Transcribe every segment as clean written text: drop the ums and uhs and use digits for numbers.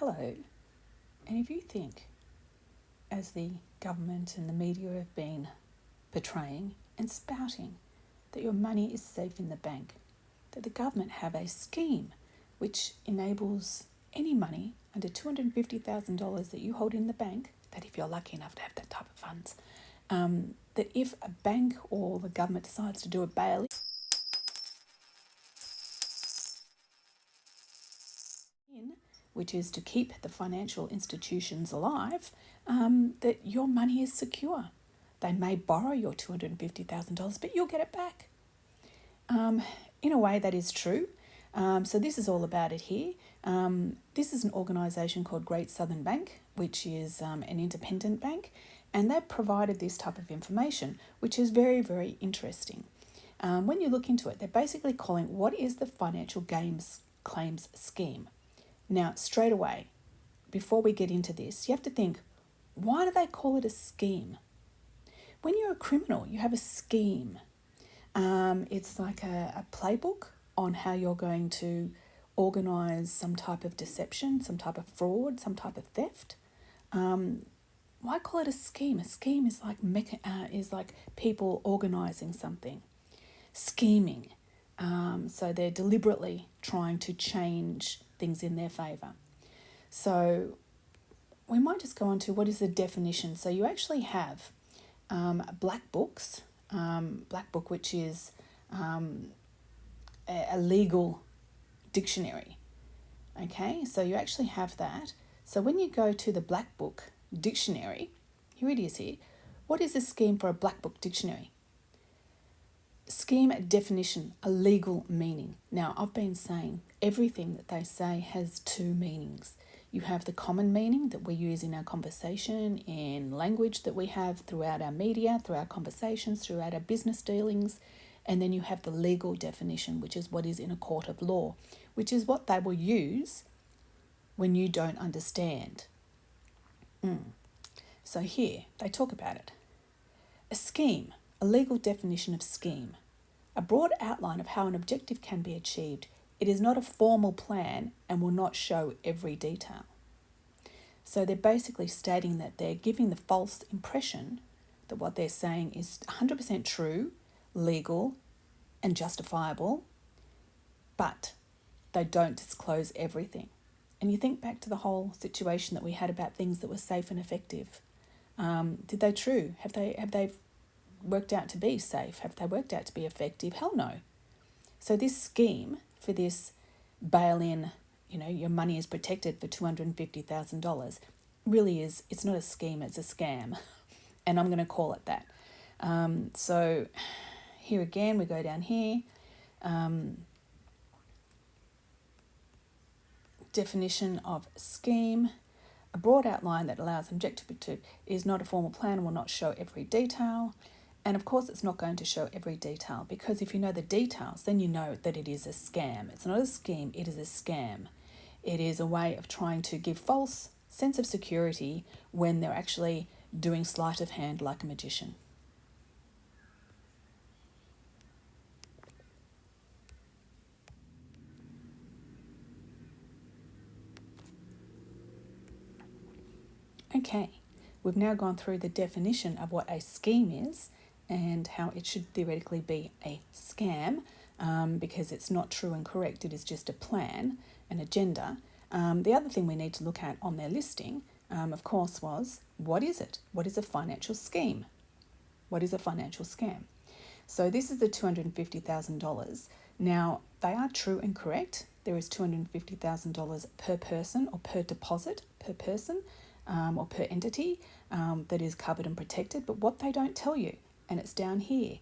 hello. And if you think, as the government and the media have been portraying and spouting, that your money is safe in the bank, that the government have a scheme which enables any money under $250,000 that you hold in the bank, that if you're lucky enough to have that type of funds, that if a bank or the government decides to do a bail-in, which is to keep the financial institutions alive, that your money is secure. They may borrow your $250,000, but you'll get it back. In a way, that is true. So this is all about it here. This is an organisation called Great Southern Bank, which is an independent bank, and they've provided this type of information, which is very, very interesting. When you look into it, they're basically calling what is the financial gains claims scheme. Now, straight away, before we get into this, you have to think, why do they call it a scheme? When you're a criminal, you have a scheme. It's like a playbook on how you're going to organise some type of deception, some type of fraud, some type of theft. Why call it a scheme? A scheme is like people organising something, scheming. So they're deliberately trying to change things in their favour. So we might just go on to what is the definition. So you actually have black books, black book, which is a legal dictionary. Okay, so you actually have that. So when you go to the black book dictionary, here it is here. What is a scheme for a black book dictionary? Scheme definition, a legal meaning. Now, I've been saying everything that they say has two meanings. You have the common meaning that we use in our conversation, in language that we have throughout our media, through our conversations, throughout our business dealings. And then you have the legal definition, which is what is in a court of law, which is what they will use when you don't understand. So here, they talk about it. A scheme, a legal definition of scheme, a broad outline of how an objective can be achieved. It is not a formal plan and will not show every detail. So they're basically stating that they're giving the false impression that what they're saying is 100% true, legal and justifiable, but they don't disclose everything. And you think back to the whole situation that we had about things that were safe and effective. Did they true? Have they worked out to be safe? Have they worked out to be effective? Hell no. So this scheme for this bail-in, your money is protected for $250,000, really is, it's not a scheme, it's a scam. And I'm going to call it that. So here again, we go down here. Definition of scheme. A broad outline that allows objective to is not a formal plan and will not show every detail. And of course, it's not going to show every detail, because if you know the details, then you know that it is a scam. It's not a scheme, it is a scam. It is a way of trying to give false sense of security when they're actually doing sleight of hand like a magician. Okay, we've now gone through the definition of what a scheme is and how it should theoretically be a scam, because it's not true and correct. It is just a plan, an agenda. The other thing we need to look at on their listing, of course, was what is it? What is a financial scheme? What is a financial scam? So this is the $250,000. Now, they are true and correct. There is $250,000 per person or per deposit per person, or per entity that is covered and protected. But what they don't tell you, and it's down here,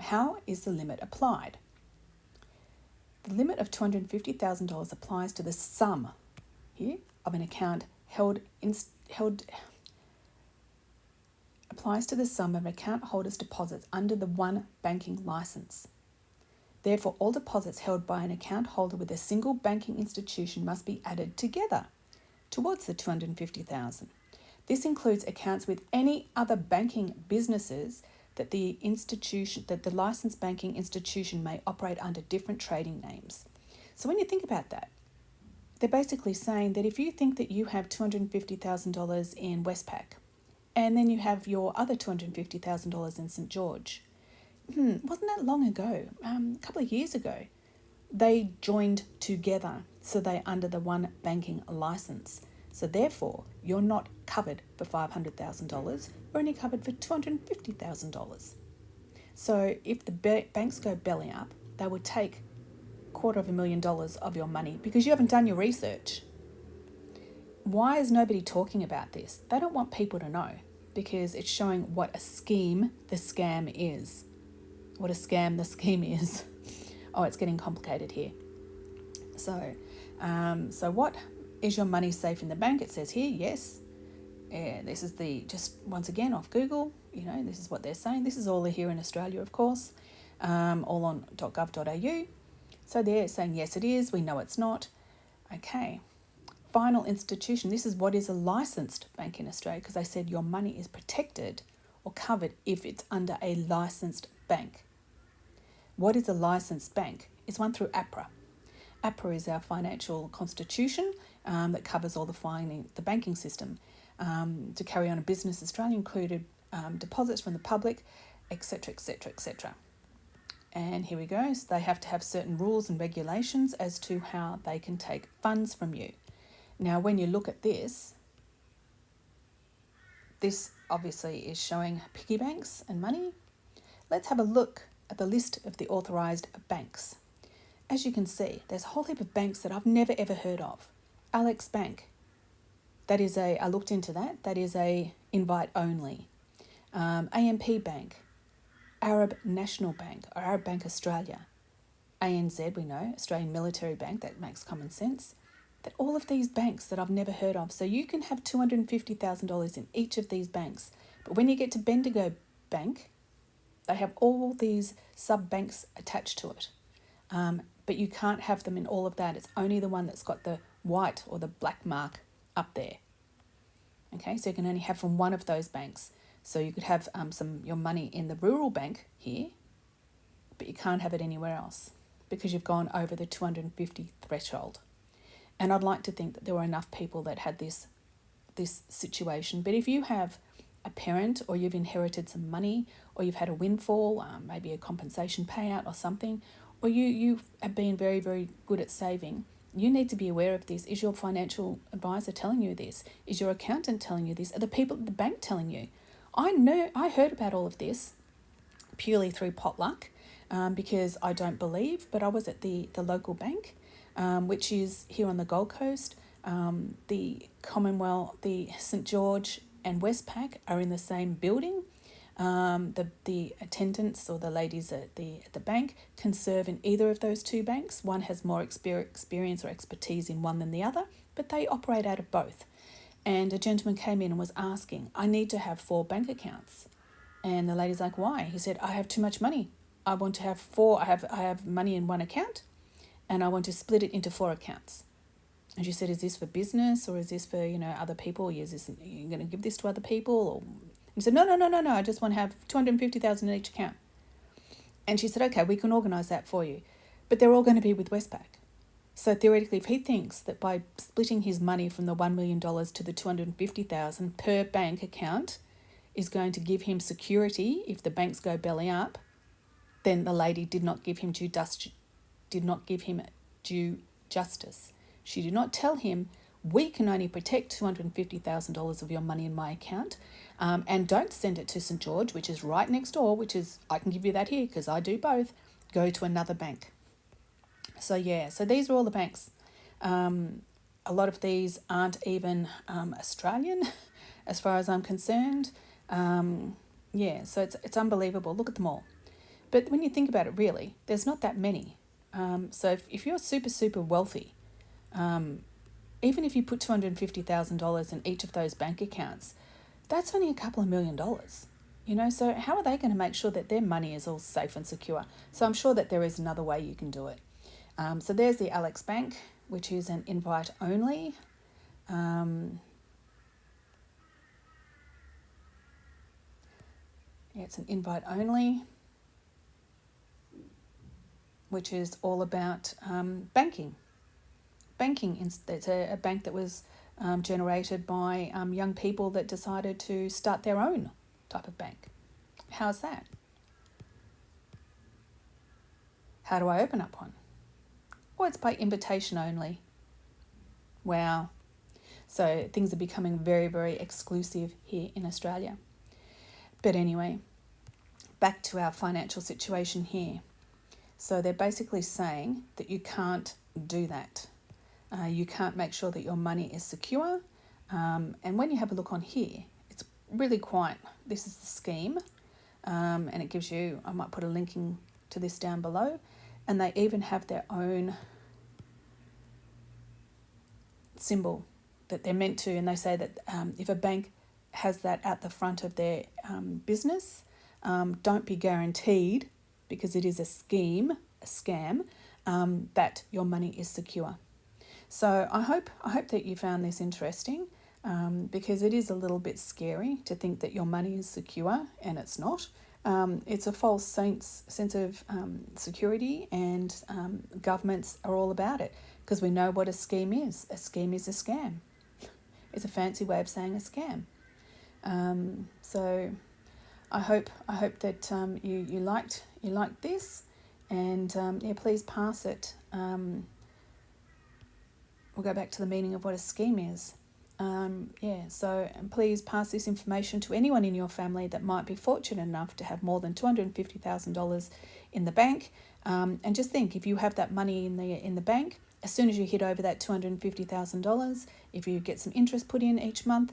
how is the limit applied? The limit of $250,000 applies to the sum here of an account applies to the sum of an account holder's deposits under the one banking license. Therefore, all deposits held by an account holder with a single banking institution must be added together towards the $250,000. This includes accounts with any other banking businesses that the licensed banking institution may operate under different trading names. So when you think about that, they're basically saying that if you think that you have $250,000 in Westpac, and then you have your other $250,000 in St. George, wasn't that long ago, a couple of years ago, they joined together, so they're under the one banking license. So therefore, you're not covered for $500,000, you're only covered for $250,000. So if the banks go belly up, they will take $250,000 of your money because you haven't done your research. Why is nobody talking about this? They don't want people to know because it's showing what a scheme the scam is. What a scam the scheme is. Oh, it's getting complicated here. So what is your money safe in the bank? It says here, yes. This is just once again off Google. This is what they're saying. This is all here in Australia, of course, all on .gov.au. So they're saying, yes, it is. We know it's not. Okay. Final institution. This is what is a licensed bank in Australia because they said your money is protected or covered if it's under a licensed bank. What is a licensed bank? It's one through APRA. APRA is our financial constitution that covers all the banking system. To carry on a business, Australia included deposits from the public, etc., etc., etc. And here we go. So they have to have certain rules and regulations as to how they can take funds from you. Now, when you look at this obviously is showing piggy banks and money. Let's have a look at the list of the authorised banks. As you can see, there's a whole heap of banks that I've never ever heard of. Alex Bank, I looked into that. That is a invite only. AMP Bank, Arab National Bank, or Arab Bank Australia, ANZ, we know, Australian Military Bank, that makes common sense. That all of these banks that I've never heard of. So you can have $250,000 in each of these banks. But when you get to Bendigo Bank, they have all these sub-banks attached to it. But you can't have them in all of that. It's only the one that's got the white or the black mark up there. Okay, so you can only have from one of those banks. So you could have your money in the rural bank here, but you can't have it anywhere else because you've gone over the 250 threshold. And I'd like to think that there were enough people that had this situation. But if you have a parent or you've inherited some money or you've had a windfall, maybe a compensation payout or something, or you have been very, very good at saving, you need to be aware of this. Is your financial advisor telling you this? Is your accountant telling you this? Are the people at the bank telling you? I heard about all of this purely through potluck because I don't believe, but I was at the local bank, which is here on the Gold Coast. The Commonwealth, the St. George and Westpac are in the same building. The attendants or the ladies at the bank can serve in either of those two banks. One has more experience or expertise in one than the other, but they operate out of both. And a gentleman came in and was asking, I need to have 4 bank accounts. And the lady's like, why? He said, I have too much money. I want to have 4. I have money in one account and I want to split it into 4 accounts. And she said, is this for business or is this for, other people? Are you going to give this to other people? Or he said, no. I just want to have $250,000 in each account. And she said, okay, we can organise that for you. But they're all going to be with Westpac. So theoretically, if he thinks that by splitting his money from the $1 million to the $250,000 per bank account is going to give him security if the banks go belly up, then the lady did not give him due justice. She did not tell him, we can only protect $250,000 of your money in my account, and don't send it to St. George, which is right next door, I can give you that here because I do both, go to another bank. So these are all the banks. A lot of these aren't even Australian as far as I'm concerned. So it's unbelievable. Look at them all. But when you think about it, really, there's not that many. So if you're super, super wealthy, even if you put $250,000 in each of those bank accounts, that's only a couple of $1 million. So how are they going to make sure that their money is all safe and secure? So I'm sure that there is another way you can do it. So there's the Alex Bank, which is an invite only. It's an invite only, which is all about banking. banking. It's a bank that was generated by young people that decided to start their own type of bank. How's that? How do I open up one? Well, it's by invitation only. Wow. So things are becoming very, very exclusive here in Australia. But anyway, back to our financial situation here. So they're basically saying that you can't do that. You can't make sure that your money is secure. And when you have a look on here, it's really this is the scheme. And it gives you, I might put a linking to this down below. And they even have their own symbol that they're meant to. And they say that if a bank has that at the front of their business, don't be guaranteed, because it is a scam, that your money is secure. So I hope that you found this interesting, because it is a little bit scary to think that your money is secure, and it's not. It's a false sense of security, and governments are all about it, because we know what a scheme is. A scheme is a scam. It's a fancy way of saying a scam. So I hope that you liked this, and please pass it. We'll go back to the meaning of what a scheme is. And please pass this information to anyone in your family that might be fortunate enough to have more than $250,000 in the bank. And just think, if you have that money in the bank, as soon as you hit over that $250,000, if you get some interest put in each month,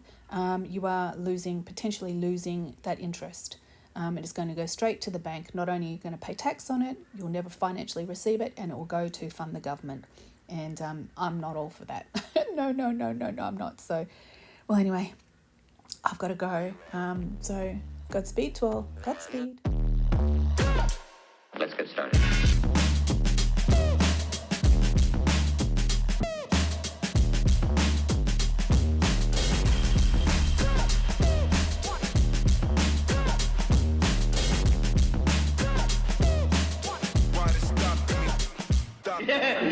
you are potentially losing that interest. It is going to go straight to the bank. Not only are you going to pay tax on it, you'll never financially receive it, and it will go to fund the government. And I'm not all for that. No, I'm not. So, well, anyway, I've got to go. So, Godspeed to all. Godspeed. Let's get started. Yeah.